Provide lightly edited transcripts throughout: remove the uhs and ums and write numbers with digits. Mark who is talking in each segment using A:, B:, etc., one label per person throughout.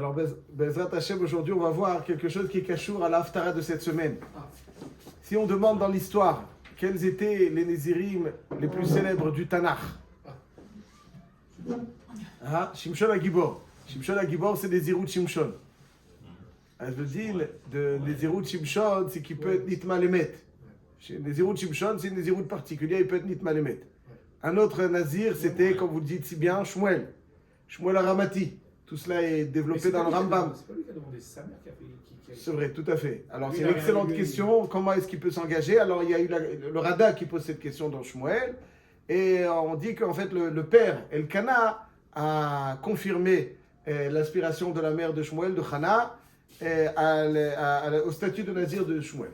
A: Alors, Bezrat Hashem, aujourd'hui, on va voir quelque chose qui est cachour à l'Haftara de cette semaine. Si on demande dans l'histoire quels étaient les Nézirim les plus célèbres du Tanakh, Shimshon HaGibor. Shimshon HaGibor, c'est des Zirut Shimshon. Le deal de Nézirut Shimshon, c'est qu'il peut être Nitma Lemet. Nézirut Shimshon, c'est une Nézirut particulière, il peut être Nitma Lemet. Un autre Nazir, c'était, comme vous le dites si bien, Shmuel Aramati. Tout cela est développé dans le Rambam.
B: C'est pas lui qui a demandé, c'est sa mère qui a fait.
A: C'est vrai, tout à fait. Alors, c'est une excellente question. Comment est-ce qu'il peut s'engager? Alors, il y a eu le Rada qui pose cette question dans Shmuel. Et on dit qu'en fait, le père, Elkana, a confirmé l'aspiration de la mère de Shmuel, de Hana, au statut de Nazir de Shmuel.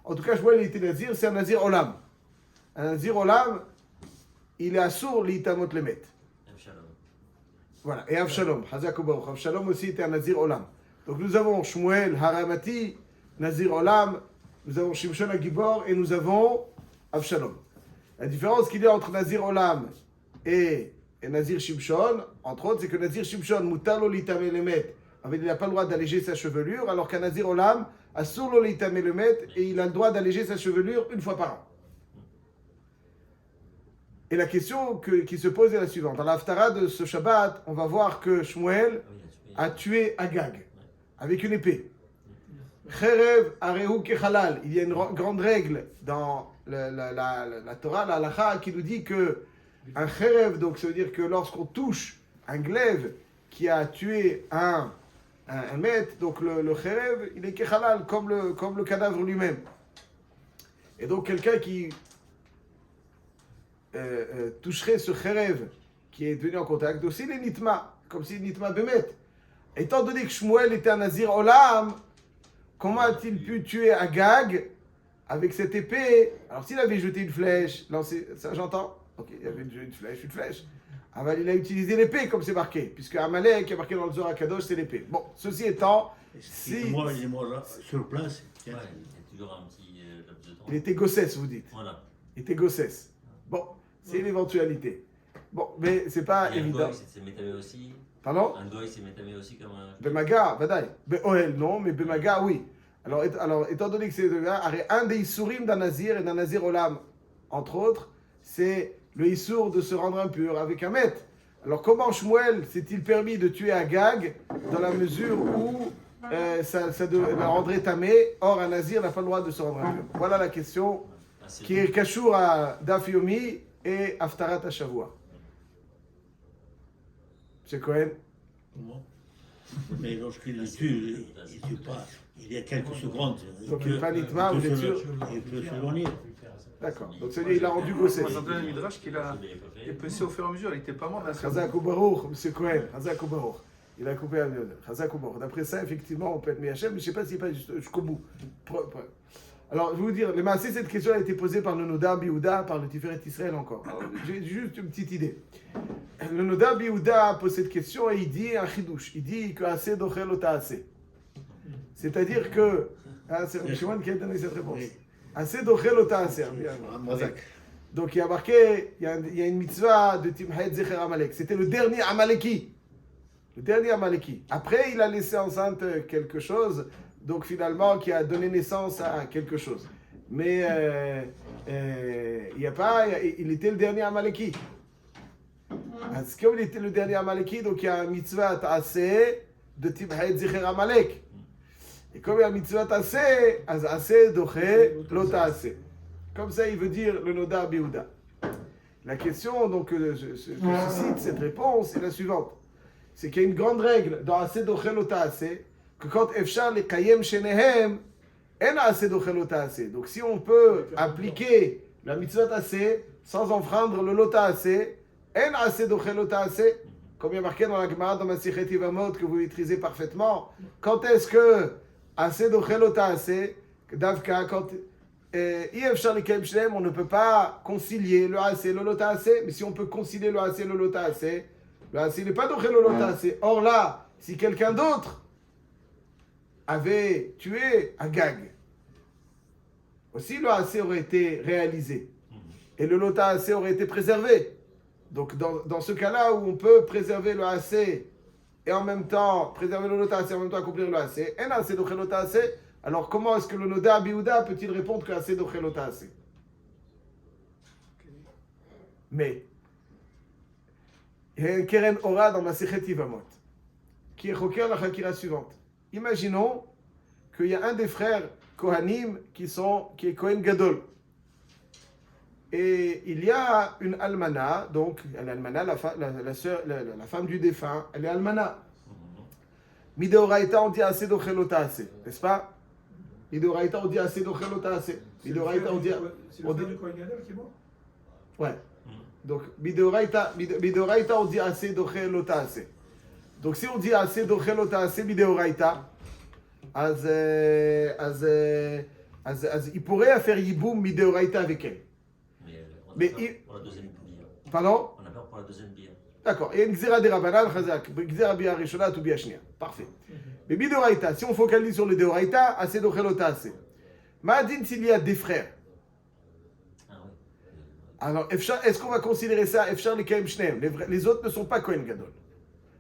A: En tout cas, Shmuel était Nazir, c'est un Nazir Olam. Un Nazir Olam, il est assourd l'itamot lemet. Voilà, et Avshalom, Hazak Baruch. Avshalom aussi était un Nazir Olam. Donc nous avons Shmuel Haramati, Nazir Olam, nous avons Shimshon HaGibor et nous avons Avshalom. La différence qu'il y a entre Nazir Olam et Nazir Shimshon, entre autres, c'est que Nazir Shimshon, Mutalo Litame Lemet, il n'a pas le droit d'alléger sa chevelure, alors qu'un Nazir Olam, Asur Lo Litame Lemet, et il a le droit d'alléger sa chevelure une fois par an. Et la question qui se pose est la suivante. Dans l'Haftara de ce Shabbat, on va voir que Shmuel a tué Agag avec une épée. Cherev arehu kechalal. Il y a une grande règle dans la Torah, la halacha, qui nous dit que un cherev, donc ça veut dire que lorsqu'on touche un glaive qui a tué un maître, donc le cherev, il est kechalal, comme le cadavre lui-même. Et donc quelqu'un qui toucherait ce cherev qui est venu en contact, aussi les nitma, comme si nitma bémet. Étant donné que Shmuel était un Nazir Olam, comment a-t-il pu tuer Agag avec cette épée? Alors s'il avait jeté une flèche, lancé, ça j'entends, ok, il y avait une flèche. Alors, il a utilisé l'épée comme c'est marqué, puisque Amalek qui est marqué dans le Zohar Kadosh, c'est l'épée. Bon, ceci étant, si...
C: Moi, il est mort là, sur place.
D: Ouais, il y a toujours un petit laps de temps.
A: Il était gossesse, vous dites.
D: Voilà.
A: Il était gossesse. Bon, c'est une éventualité. Bon, mais c'est pas
D: Et
A: évident.
D: un goy, c'est métamé aussi.
A: Pardon?
D: Un goy, c'est métamé aussi comme un...
A: Bemaga, Vadaï. Be'oel, non, mais Bemaga, oui. Alors, étant donné que c'est un des Issourim d'un Nazir et d'un Nazir Olam, entre autres, c'est le Issour de se rendre impur avec un maître. Alors, comment Shmuel s'est-il permis de tuer Agag dans la mesure où ça la rendrait tamé? Or, un Nazir n'a pas le droit de se rendre impur. Voilà la question qui est Kashour à Daf Yomi et Haftarat HaShavua. C'est Cohen.
C: Comment? Mais lorsqu'il le tue, il ne tue pas. Il y a quelques secondes.
A: Donc il n'est pas nitma, vous êtes sûr?
C: Il peut s'éloigner.
A: D'accord. Donc c'est-à-dire il a rendu gossesse.
B: On a un midrash qu'il a épaissé au fur et à mesure, il n'était pas mort d'un seul.
A: Chazak ou Baruch, M. Cohen. Chazak ou Baruch. Il a coupé un Chazak ou Baruch. D'après ça, effectivement, on peut être Miachem, mais je ne sais pas s'il n'est pas jusqu'au bout. Alors, je vais vous dire, les massés, cette question a été posée par le Noda Biouda, par le Tiferet Israël encore. Alors, j'ai juste une petite idée. Le Noda Biouda pose cette question et il dit un chidouche. Il dit que assez dochel ota assez. C'est-à-dire que, c'est Shimon qui a donné cette réponse. Assez dochel ota assez. Donc il y a marqué, il y a une mitzvah de Timhaït Zecher Amalek. C'était le dernier Amaleki. Le dernier Amaleki. Après, il a laissé enceinte quelque chose. Donc finalement, qui a donné naissance à quelque chose. Mais il était le dernier Amaleki. Est-ce qu'il était le dernier Amaleki? Donc il y a un mitzvah ta'aseh de Tibhaït Zicher Amalek. Et comme il y a un mitzvah ta'aseh, aseh doché lo ta'aseh. Comme ça, il veut dire le Noda Biouda. La question, donc, je cite cette réponse, est la suivante. C'est qu'il y a une grande règle dans aseh doché lo ta'aseh, que quand Efshar les Kayem Shenehem, en assez d'ochelota assez. Donc si on peut appliquer la mitzvah assez sans enfreindre le lota assez, en assez d'ochelota assez, comme il y a marqué dans la Gemara dans Masichet Yevamot que vous maîtrisez parfaitement. Quand est-ce que assez d'ochelota assez, Davka, quand Efshar les Kayem Shenehem, on ne peut pas concilier le assez, le lota assez, mais si on peut concilier le assez, le lota assez, le assez n'est pas d'ochelota assez. Or là, si quelqu'un d'autre avait tué Agag, aussi le assez aurait été réalisé et le lota assez aurait été préservé. Donc dans ce cas-là où on peut préserver le assez et en même temps préserver le Lotase et en même temps accomplir le Assez, en Assez Doche Lotase. Alors comment est-ce que le Noda Biouda peut-il répondre que Assez Doche Lotase? Mais il y a un Keren Ora dans ma Sechet Yivamot qui est choqué la Hakira suivante. Imaginons qu'il y a un des frères Kohanim qui est Kohen Gadol. Et il y a une almana, donc l'almana, la femme du défunt, elle est almana. Mideoraita, on dit assez dochelota assez, n'est-ce pas? Mideoraita, on dit assez dochelota assez. Mideoraita, on dit.
E: C'est le frère du Kohen Gadol qui est mort?
A: Ouais. Donc, Mideoraita, on dit assez dochelota assez. Donc, si on dit assez dochelota assez, Mideoraita, אז il pourrait faire yiboum Mideoraita avec elle.
D: Mais on a peur pour la deuxième bia.
A: Pardon?
D: On a peur pour la deuxième bia.
A: D'accord. Il y a une Gzera de Rabbanan, Chazak. Gzera bia Rishona, ou bia Shnia. Parfait. Mais Mideoraita, si on focalise sur le Deoraita, assez dochelota assez. Ma'adin s'il y a des frères.
D: Ah oui.
A: Alors, est-ce qu'on va considérer ça Efshar les Kaim Shneem? Les autres ne sont pas Kohen Gadol.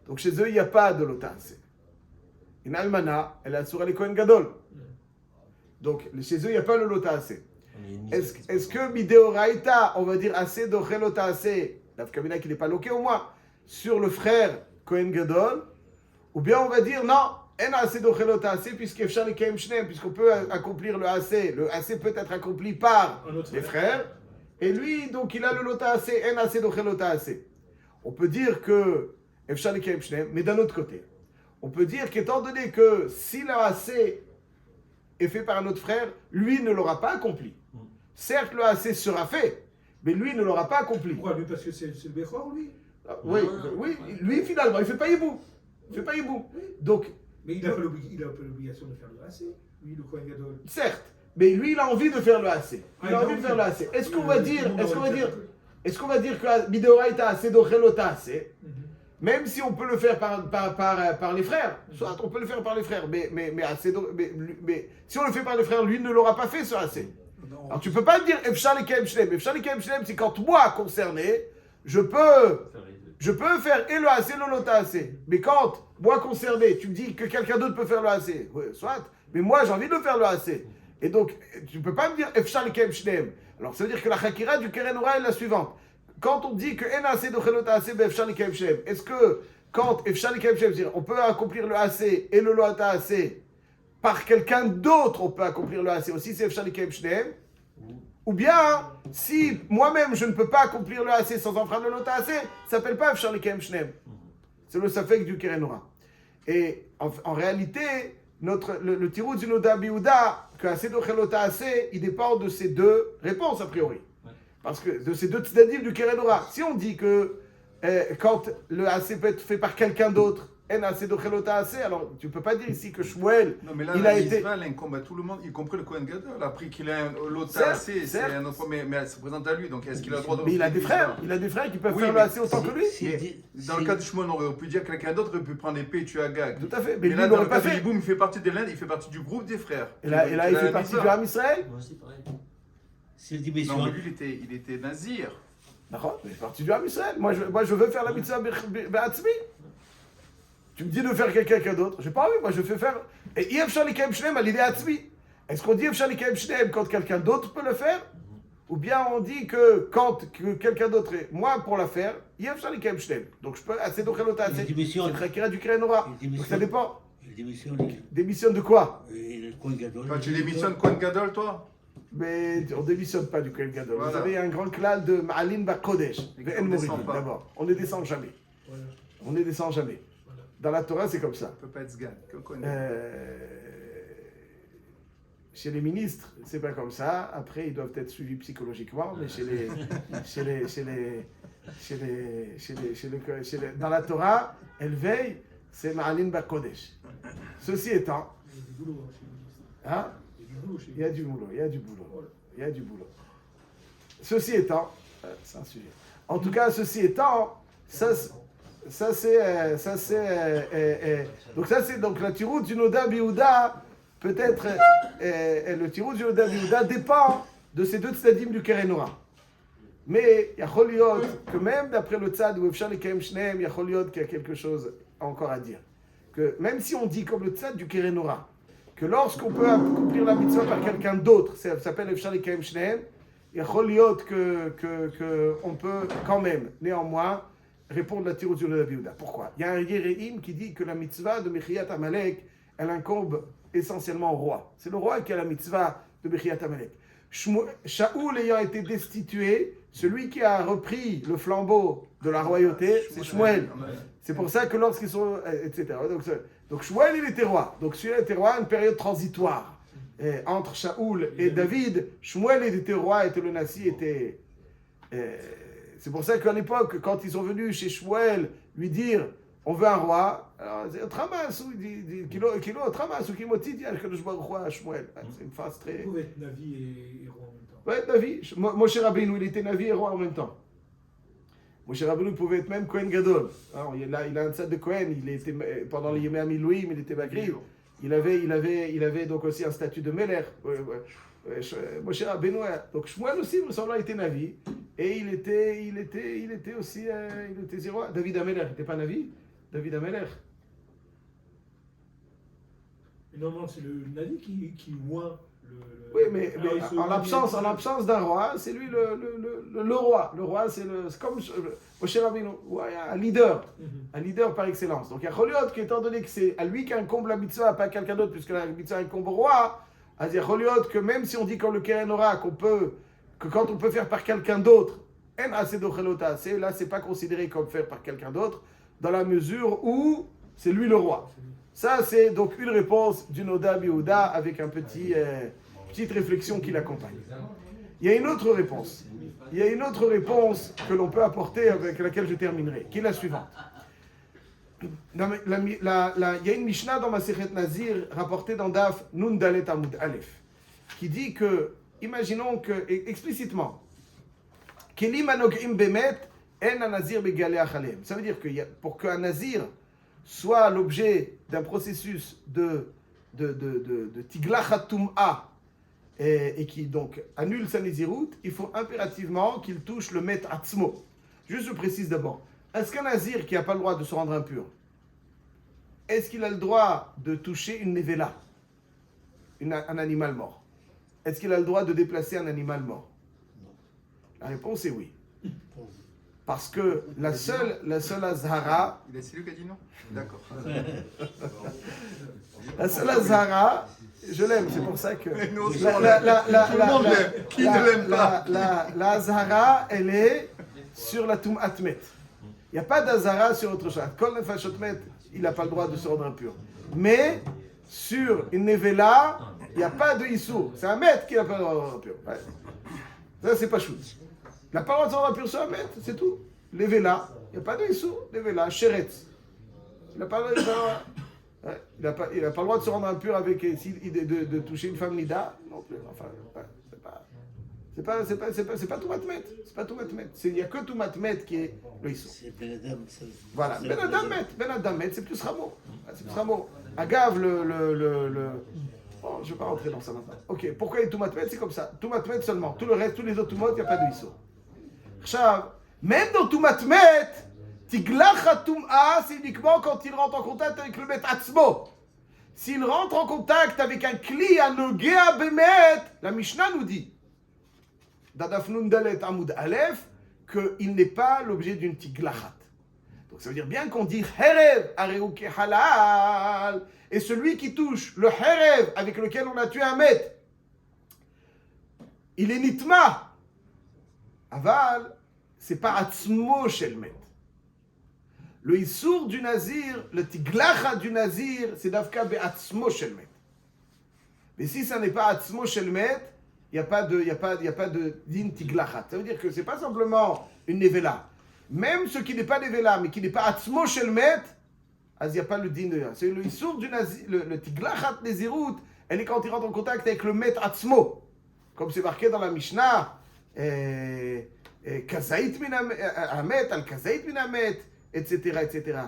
A: Donc chez eux, il n'y a pas de lota assez. Une almana, elle a sur les Kohen Gadol. Donc chez eux, il n'y a pas le lota assez. Est-ce que Mideoraita, on va dire assez dochelota assez, l'Afkamina qui n'est pas loqué au moins, sur le frère Kohen Gadol, ou bien on va dire non, en assez dochelota assez, puisqu'Efshar les Kaim Shneem, puisqu'on peut accomplir le assez peut être accompli par les frères, et lui, donc il a le lota assez, en assez dochelota assez. On peut dire que Efshar les Kaim Shneem, mais d'un autre côté, on peut dire qu'étant donné que si le assez est fait par un autre frère, lui ne l'aura pas accompli. Certes, le assez sera fait, mais lui ne l'aura pas accompli.
E: Pourquoi lui? Parce que c'est le Bechor, lui?
A: Oui, lui finalement, il ne fait pas hibou. Il fait pas hibou. Donc,
E: mais il a pas l'obligation de faire le AC, lui, le Kohen Gadol.
A: certes, mais lui, il a envie de faire le assez. Il a envie de faire le assez. Est-ce qu'on va dire que Mideoraita assez dochelota assez, même si on peut le faire par les frères, soit on peut le faire par les frères, mais si on le fait par les frères, lui ne l'aura pas fait ce assez. Alors tu ne peux pas dire Efshar les Kaim Shneem. Efshar les Kaim Shneem, c'est quand moi, concerné, je peux faire et le AC et le lota AC. Mais quand moi, concerné, tu me dis que quelqu'un d'autre peut faire le AC, ouais, soit, mais moi, j'ai envie de faire le AC. Et donc, tu ne peux pas me dire Efshar les Kaim Shneem. Alors ça veut dire que la Chakira du Keren Ora est la suivante. Quand on dit que en AC dochelota AC, Efshar les Kaim Shneem, est-ce que quand Efshar les Kaim Shneem, c'est-à-dire on peut accomplir le AC et le lota AC par quelqu'un d'autre, on peut accomplir le AC aussi, c'est Efshar les Kaim Shneem. Ou bien, si moi-même je ne peux pas accomplir le AC sans enfreindre le lota AC, ça ne s'appelle pas Efshar les Kaim Shneem. C'est le Safek du Keren Ora. Et en réalité, le tirou du Noda Biouda, que AC dochelota AC, il dépend de ces deux réponses a priori. Parce que de ces deux tzdadim du Keren Ora. Si on dit que quand le AC peut être fait par quelqu'un d'autre, en AC dochelota AC, alors tu ne peux pas dire ici que Shmuel,
B: Non, mais là,
A: il a été...
B: Israël incombe à tout le monde, y compris le Kohen Gadol. Après qu'il a l'autre AC, c'est un autre, mais elle se présente à lui, donc est-ce qu'il a le droit de...
A: Mais il a des frères qui peuvent faire le AC autant que lui.
B: Dans le cas de Shmuel, on aurait pu dire que quelqu'un d'autre aurait pu prendre l'épée et tuer Agag.
A: Tout à fait, mais lui
B: là,
A: il
B: dans
A: n'aurait
B: le
A: pas
B: cas de
A: fait.
B: Yiboum, il fait partie de l'Inde, il fait partie du groupe des frères.
A: Et là, il fait partie du Ham Israël.
D: Moi aussi, pareil.
C: C'est une dimension.
B: Non, mais lui, il était nazir.
A: D'accord, mais il fait partie du Ham Israël. Moi, je veux faire la mitzvah be'atzmi. Tu me dis de faire quelqu'un d'autre. J'ai pas envie, moi je fais faire. Et Efshar les Kaim Shneem à l'idée atzmi. Est-ce qu'on dit Efshar les Kaim Shneem quand quelqu'un d'autre peut le faire? Ou bien on dit que quand quelqu'un d'autre est moi pour la faire, Efshar les Kaim Shneem. Donc je peux assez dochelota assez. C'est le Chakira du Keren Ora. Donc ça dépend.
C: Il démissionne.
A: Démissionne de quoi?
C: Le Kohen Gadol.
B: Toi, tu démissionnes Kohen Gadol, toi?
A: Mais on ne démissionne pas du Kohen Gadol.
B: Voilà.
A: Vous avez un grand clan de Ma'alin Bar Kodesh, de
B: On
A: En
B: descend
A: Mouride,
B: pas.
A: d'abord. On ne descend jamais.
E: Voilà.
A: On ne descend jamais. Dans la Torah, c'est comme ça.
B: Ça peut pas être Sgan. que Kohen Gadol.
A: Chez les ministres, c'est pas comme ça. Après, ils doivent être suivis psychologiquement, mais dans la Torah, elle veille, c'est Ma'alin Bar Kodesh. Ceci étant,
E: Il y a du boulot chez les ministres.
A: hein,
E: Il y a du boulot chez
A: il y a du boulot, il y a du boulot, il y a du boulot. Ceci étant, c'est un sujet. En tout cas, ceci étant, donc la tiroute du Noda Biouda, peut-être, le tiroute du Noda Biouda dépend de ces deux tzadim du Keren Ora. Mais il y a que même d'après le tzad où Efshar les Kaim Shneem, il y a qu'il y a quelque chose encore à dire. Que même si on dit comme le tzad du Kerenora, que lorsqu'on peut accomplir la mitzvah par quelqu'un d'autre, ça s'appelle Efshar Likayem Shnehem, il y a Choliot que on peut quand même, néanmoins, répondre à la tirouz de la Biouda. Pourquoi? Il y a un Yereim qui dit que la mitzvah de Mechiyat Amalek, elle incombe essentiellement au roi. C'est le roi qui a la mitzvah de Mechiyat Amalek. Shaoul ayant été destitué, celui qui a repris le flambeau de la royauté, c'est Shmuel. C'est pour ça que lorsqu'ils sont... etc. Donc Shmuel, il était roi. Donc celui-là était roi à une période transitoire. Et entre Shaoul et David, Shmuel était roi, était le Nassi, était... c'est pour ça qu'à l'époque, quand ils sont venus chez Shmuel lui dire on veut un roi, alors Tramas ou Kilo Tramas ou Kimoti dit Akadosh Baruch Hu à Shmuel. C'est une phrase très.
E: Il pouvait être Navi et roi en même temps.
A: Ouais, Navi. Moshe Rabbeinu, il était Navi et roi en même temps. Moshe Rabbeinu pouvait être même Kohen Gadol. Alors, il a un tzad de Kohen. Il était pendant les Yemei Amilouim, il était Bagri. Il avait donc aussi un statut de Meler. Moshe Rabbeinu, donc Shmuel aussi, il a été Navi, et il était aussi, il était zéro. David Ameler, il n'était pas Navi. David Ameler.
E: Mais normalement, c'est le Navi qui oint le.
A: Oui, mais en l'absence d'un roi, c'est lui le roi. Le roi, c'est comme Moshe Rabbeinu, ouais, un leader par excellence. Donc il y a Choliot qui, étant donné que c'est à lui qu'incombe la mitzvah, pas à quelqu'un d'autre, puisque la mitzvah incombe au roi. Il y a Choliot que même si on dit comme le Kerenora que quand on peut faire par quelqu'un d'autre, là c'est pas considéré comme faire par quelqu'un d'autre, dans la mesure où c'est lui le roi. Ça c'est donc une réponse du Noda Biouda avec un petite réflexion qui l'accompagne. Il y a une autre réponse. Il y a une autre réponse que l'on peut apporter avec laquelle je terminerai, qui est la suivante. Il y a une Mishnah dans Masechet Nazir rapportée dans Daf Nun Dalet Amud Aleph qui dit que, imaginons que, explicitement, Kelim Anogim Bemet En Anazir Begalei Achalem. Ça veut dire que pour qu'un Nazir soit l'objet d'un processus de Tiglachat Tum'a et qui donc annule sa Nézirut, il faut impérativement qu'il touche le Met Atzmo. Je précise d'abord. Est-ce qu'un nazir qui n'a pas le droit de se rendre impur, est-ce qu'il a le droit de toucher une nevela, un animal mort? Est-ce qu'il a le droit de déplacer un animal mort? La réponse est oui. Parce que la seule azhara...
B: C'est lui qui a dit non? D'accord.
A: La seule azhara, je l'aime, c'est pour ça que...
B: Tout le monde l'aime. Qui ne l'aime pas?
A: La azhara, elle est sur la Tum'at Met. Il n'y a pas d'azara sur autre chose. Kol nefashot met, il n'a pas le droit de se rendre impur. Mais sur une nevela, il n'y a pas de issur. C'est un maître qui n'a pas le droit de se rendre impur. Ouais. Ça, c'est pas chou. Il n'a pas le droit de se rendre impur sur un maître, c'est tout. Nevela, il n'y a pas de issur. Nevela, sheretz. Il n'a pas le droit. Ouais. Il n'a pas le droit de se rendre impur avec de toucher une femme nida non plus. Enfin, ouais, c'est pas tout matmet. C'est pas tout matmet. Il n'y a que tout matmet qui est le issur.
C: C'est Ben Adam.
A: Voilà, Ben Adam met, c'est plus Ramo. C'est plus Ramo. Agave, Bon, je ne vais pas rentrer dans ça maintenant. Ok, pourquoi il est tout matmet? C'est comme ça. Tout matmet seulement. Tout le reste, tous les autres tumot, il n'y a pas de issur. Même dans tout matmet, Tiglach Tum'a, c'est uniquement quand il rentre en contact avec le Met Atzmo. S'il rentre en contact avec un Kli Anogea Bemet, la Mishnah nous dit, Dadaf Nun Dalet Amud Aleph, qu'il n'est pas l'objet d'une tiglachat. Donc ça veut dire bien qu'on dit Herev Areuke Halal, et celui qui touche le Herev avec lequel on a tué un maître, il est Nitma. Aval, c'est pas Atzmo Shel Met. Le Issour du Nazir, le tiglachat du Nazir, c'est Davka Be Atzmo Shel Met. Mais si ça n'est pas Atzmo Shel Met, il n'y a pas de din tiglachat. Ça veut dire que ce n'est pas simplement une nevela. Même ce qui n'est pas nevela, mais qui n'est pas atzmo shel met, il n'y a pas le din de... C'est le issour du nazir, le tiglachat nezirut, elle est quand il rentre en contact avec le met atzmo. Comme c'est marqué dans la Mishnah, kazaït min amet, al kazaït min amet, etc., etc.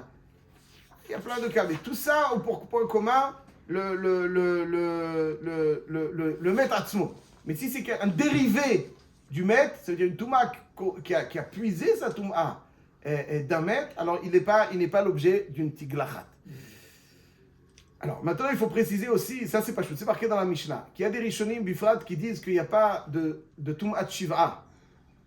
A: Il y a plein de cas. Mais tout ça, pour point commun, le met atzmo. Mais si c'est un dérivé du maître, c'est-à-dire une touma qui a puisé sa touma d'un mètre, alors il n'est pas l'objet d'une tiglachat. Alors maintenant il faut préciser aussi, ça c'est pas chose, c'est marqué dans la Mishnah, qu'il y a des Rishonim Bifrat qui disent qu'il n'y a pas de Tum'at Shiv'a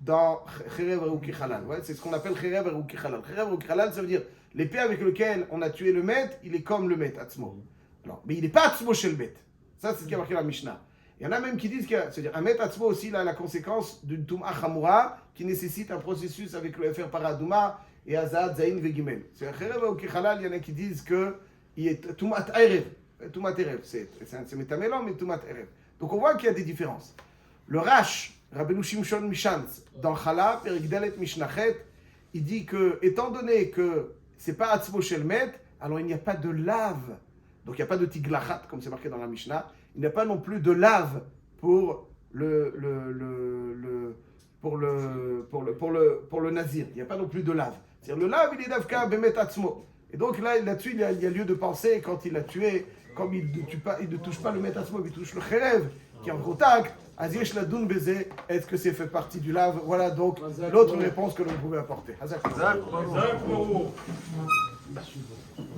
A: dans Cherev Eruki Halal. Ouais, c'est ce qu'on appelle Cherev Eruki Halal. Cherev Eruki Halal, ça veut dire l'épée avec laquelle on a tué le Met, il est comme le Met, Atzmo. Alors, mais il n'est pas Atzmo chez le Met. Ça c'est ce qui a marqué dans la Mishnah. Il y en a même qui disent que, c'est-à-dire un Met Atzmo aussi, il a la conséquence d'une Tum'a Chamura qui nécessite un processus avec le FR Paradouma et Azad, Zain, Vegimel. C'est Cherev Eruki Halal, il y en a qui disent que il est Tumat Erev. Tumat Erev, c'est Metamelon, mais Tumat Erev. Donc on voit qu'il y a des différences. Le Rash, Rabbeinu Shimshon Mishans, dans Chala, Perigdalet Mishnachet, il dit que, étant donné que c'est pas Atzmo Shel Met, alors il n'y a pas de lave. Donc il n'y a pas de tiglachat, comme c'est marqué dans la Mishnah. Il n'y a pas non plus de lave pour le nazir. Il n'y a pas non plus de lave. C'est-à-dire le lave, il est davka bemet atzmo. Et donc là-dessus, il y a lieu de penser, quand il l'a tué, comme il ne touche pas le met atzmo, il touche le cherev, qui est en contact, aziyesh la doun baiser, est-ce que c'est fait partie du lave? Voilà donc l'autre réponse que l'on pouvait apporter. Hazak.